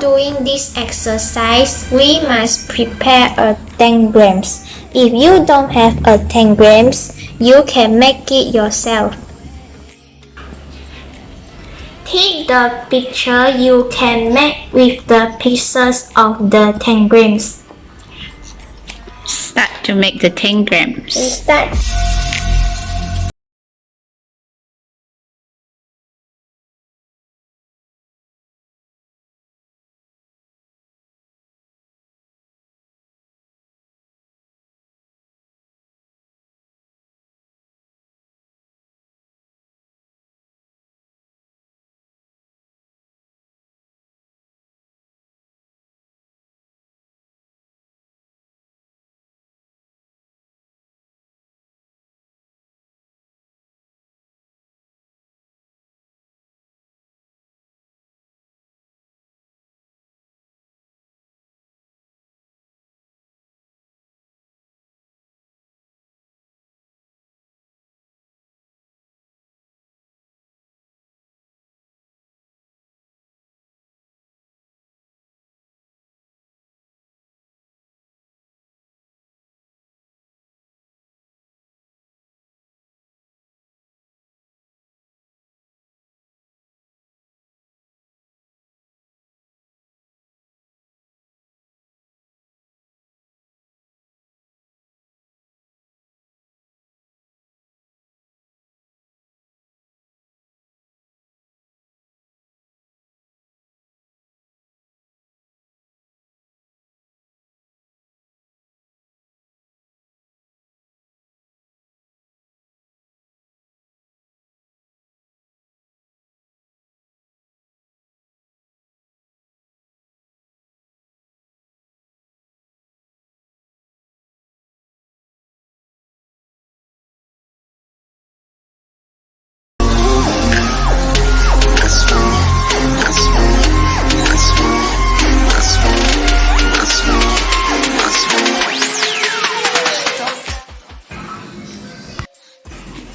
doing this exercise, we must prepare a diagram. If you don't have a diagram, you can make it yourself. Take the picture you can make with the pieces of the diagrams. Start to make the diagrams. Start.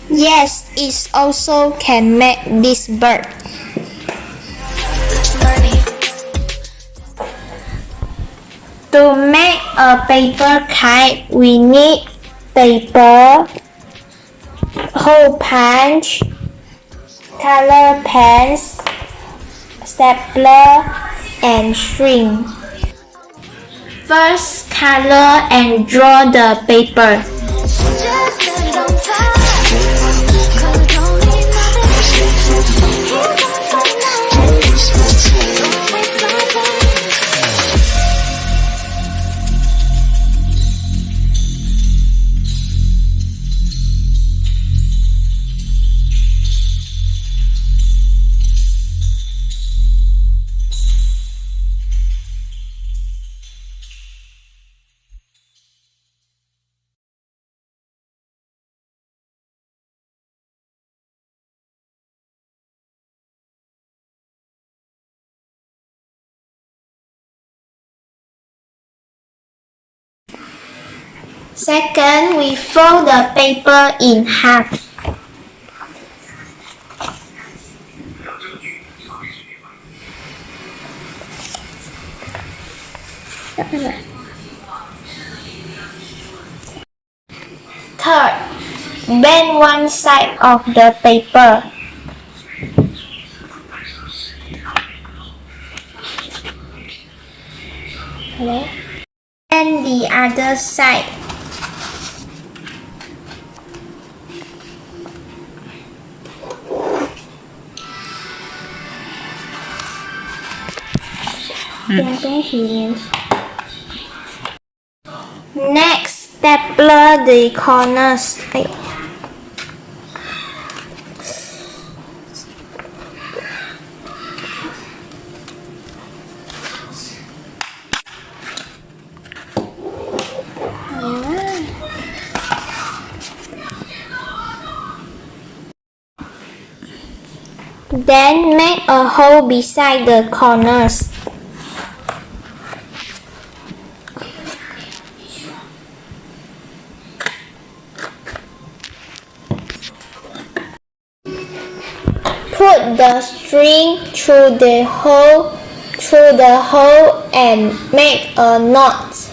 Yes, it also can make this bird. To make a paper kite, we need paper, hole punch, color pens, stapler, and string. First, color and draw the paper. Second, we fold the paper in half. Third, bend one side of the paper. And the other side. Next, stapler the corners. Then make a hole beside the corners. Put the string through the hole through the hole and make a knot.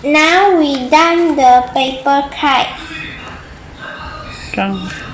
Now we done the paper kite. Done.